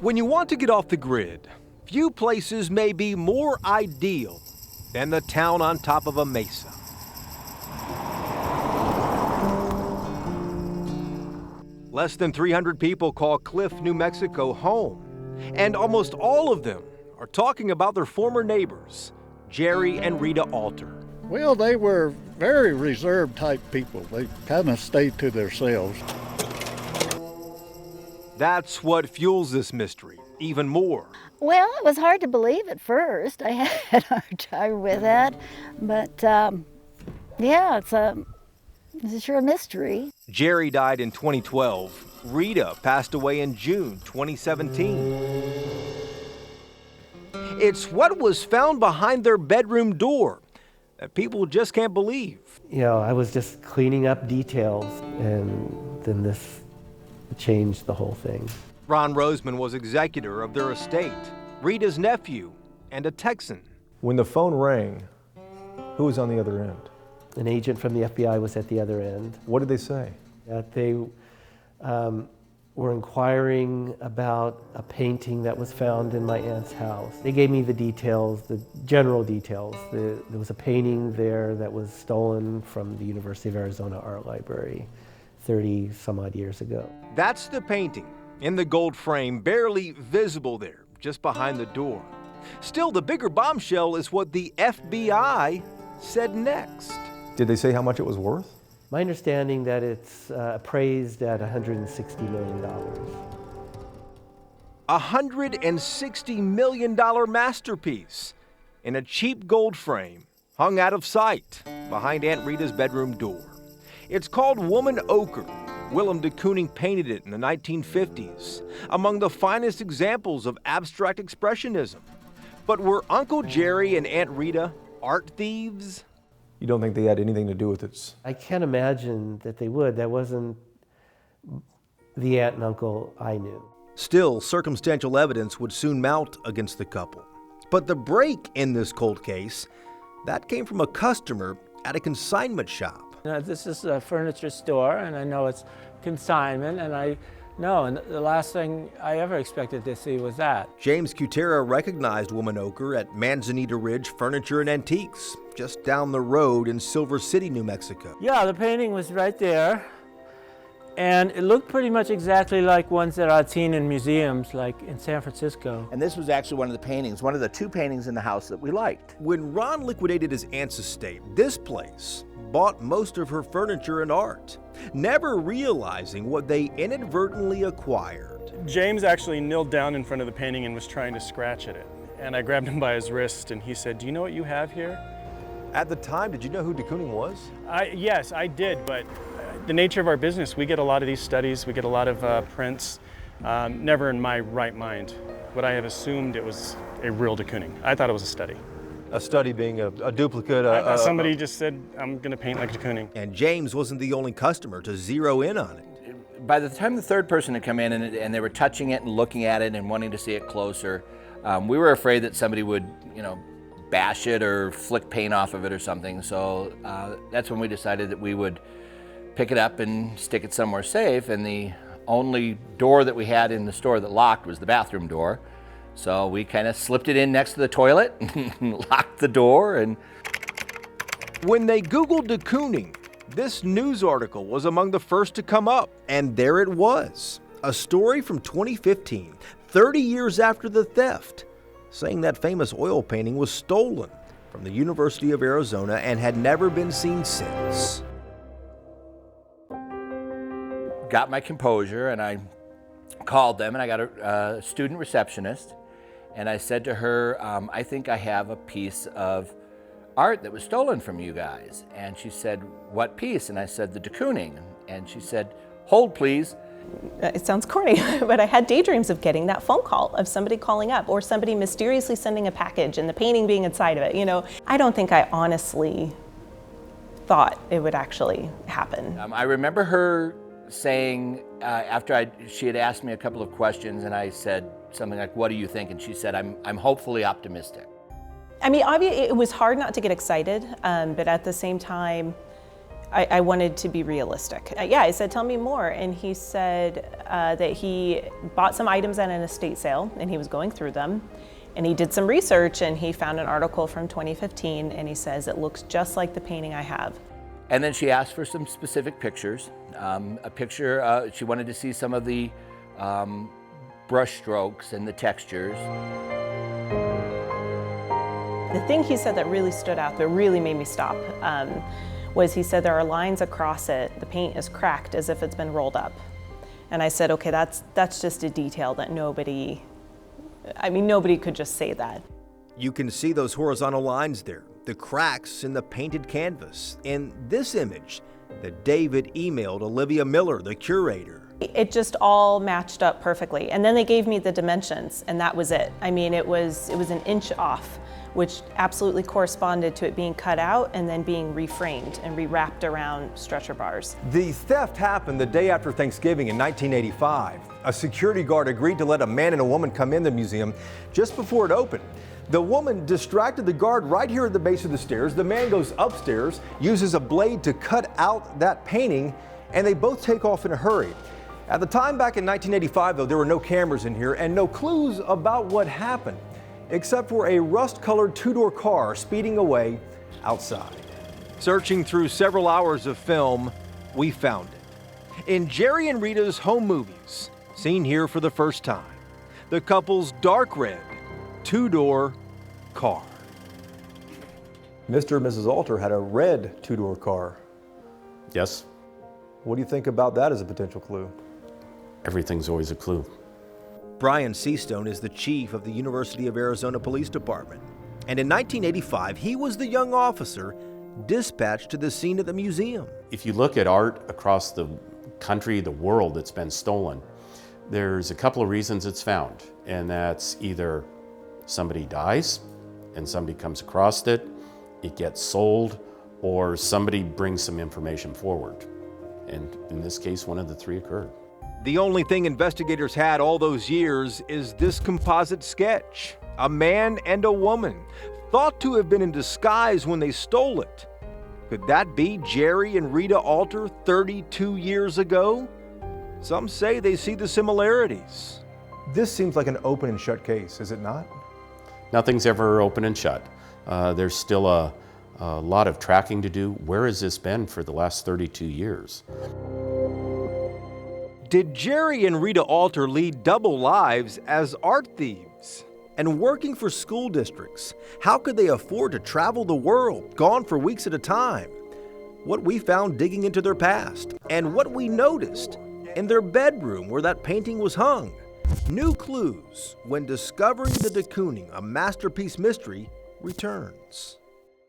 When you want to get off the grid, few places may be more ideal than the town on top of a mesa. Less than 300 people call Cliff, New Mexico home, and almost all of them are talking about their former neighbors, Jerry and Rita Alter. Well, they were very reserved type people. They kind of stayed to themselves. That's what fuels this mystery even more. Well, it was hard to believe at first. I had a hard time with that, but yeah, it's sure a mystery. Jerry died in 2012. Rita passed away in June 2017. It's what was found behind their bedroom door that people just can't believe. You know, I was just cleaning up details, and then this changed the whole thing. Ron Roseman was executor of their estate, Rita's nephew, and a Texan. When the phone rang, who was on the other end? An agent from the FBI was at the other end. What did they say? That they were inquiring about a painting that was found in my aunt's house. They gave me the details, the general details. There was a painting there that was stolen from the University of Arizona Art Library 30 some odd years ago. That's the painting in the gold frame, barely visible there, just behind the door. Still, the bigger bombshell is what the FBI said next. Did they say how much it was worth? My understanding that it's appraised at $160 million. $160 million masterpiece in a cheap gold frame hung out of sight behind Aunt Rita's bedroom door. It's called Woman Ochre. Willem de Kooning painted it in the 1950s, among the finest examples of abstract expressionism. But were Uncle Jerry and Aunt Rita art thieves? You don't think they had anything to do with it? I can't imagine that they would. That wasn't the aunt and uncle I knew. Still, circumstantial evidence would soon mount against the couple. But the break in this cold case, that came from a customer at a consignment shop. This is a furniture store, and I know it's consignment, and the last thing I ever expected to see was that. James Cutera recognized Woman Ochre at Manzanita Ridge Furniture and Antiques, just down the road in Silver City, New Mexico. Yeah, the painting was right there, and it looked pretty much exactly like ones that I'd seen in museums, like in San Francisco. And this was actually one of the paintings, one of the two paintings in the house that we liked. When Ron liquidated his aunt's estate, this place bought most of her furniture and art, never realizing what they inadvertently acquired. James actually knelt down in front of the painting and was trying to scratch at it. And I grabbed him by his wrist and he said, "Do you know what you have here?" At the time, did you know who de Kooning was? Yes, I did, but the nature of our business, we get a lot of these studies, we get a lot of prints, never in my right mind would I have assumed it was a real de Kooning. I thought it was a study. A study being a duplicate. Somebody just said, "I'm going to paint like de Kooning." And James wasn't the only customer to zero in on it. By the time the third person had come in and they were touching it and looking at it and wanting to see it closer, we were afraid that somebody would, bash it or flick paint off of it or something. So that's when we decided that we would pick it up and stick it somewhere safe. And the only door that we had in the store that locked was the bathroom door. So we kind of slipped it in next to the toilet and locked the door. And when they Googled de Kooning, this news article was among the first to come up. And there it was, a story from 2015, 30 years after the theft, saying that famous oil painting was stolen from the University of Arizona and had never been seen since. Got my composure and I called them and I got a student receptionist. And I said to her, I think I have a piece of art that was stolen from you guys. And she said, "What piece?" And I said, "The de Kooning." And she said, "Hold, please." It sounds corny, but I had daydreams of getting that phone call, of somebody calling up or somebody mysteriously sending a package and the painting being inside of it. I don't think I honestly thought it would actually happen. I remember her saying, after she had asked me a couple of questions and I said something like, "What do you think?" And she said, I'm hopefully optimistic. I mean, obviously it was hard not to get excited, but at the same time, I wanted to be realistic. Yeah, I said, tell me more. And he said that he bought some items at an estate sale and he was going through them. And he did some research and he found an article from 2015 and he says it looks just like the painting I have. And then she asked for some specific pictures. A picture, she wanted to see some of the brush strokes and the textures. The thing he said that really stood out, that really made me stop, was he said there are lines across it, the paint is cracked as if it's been rolled up. And I said, okay, that's just a detail that nobody could just say that. You can see those horizontal lines there, the cracks in the painted canvas. In this image that David emailed Olivia Miller, the curator. It just all matched up perfectly. And then they gave me the dimensions and that was it. I mean, it was an inch off, which absolutely corresponded to it being cut out and then being reframed and rewrapped around stretcher bars. The theft happened the day after Thanksgiving in 1985. A security guard agreed to let a man and a woman come in the museum just before it opened. The woman distracted the guard right here at the base of the stairs. The man goes upstairs, uses a blade to cut out that painting, and they both take off in a hurry. At the time back in 1985, though, there were no cameras in here and no clues about what happened, except for a rust-colored two-door car speeding away outside. Searching through several hours of film, we found it. In Jerry and Rita's home movies, seen here for the first time, the couple's dark red two-door car. Mr. and Mrs. Alter had a red two-door car. Yes, What do you think about that as a potential clue? everything's always a clue. Brian Seastone is the chief of the University of Arizona Police Department. And in 1985, he was the young officer dispatched to the scene at the museum. If you look at art across the country, the world that's been stolen, there's a couple of reasons it's found. And that's either somebody dies and somebody comes across it, it gets sold, or somebody brings some information forward. And in this case, one of the three occurred. The only thing investigators had all those years is this composite sketch. A man and a woman, thought to have been in disguise when they stole it. Could that be Jerry and Rita Alter 32 years ago? Some say they see the similarities. This seems like an open and shut case, is it not? Nothing's ever open and shut. There's still a lot of tracking to do. Where has this been for the last 32 years? Did Jerry and Rita Alter lead double lives as art thieves? And working for school districts, how could they afford to travel the world, gone for weeks at a time? What we found digging into their past, and what we noticed in their bedroom where that painting was hung. New clues when Discovering the Kooning, a masterpiece mystery, returns.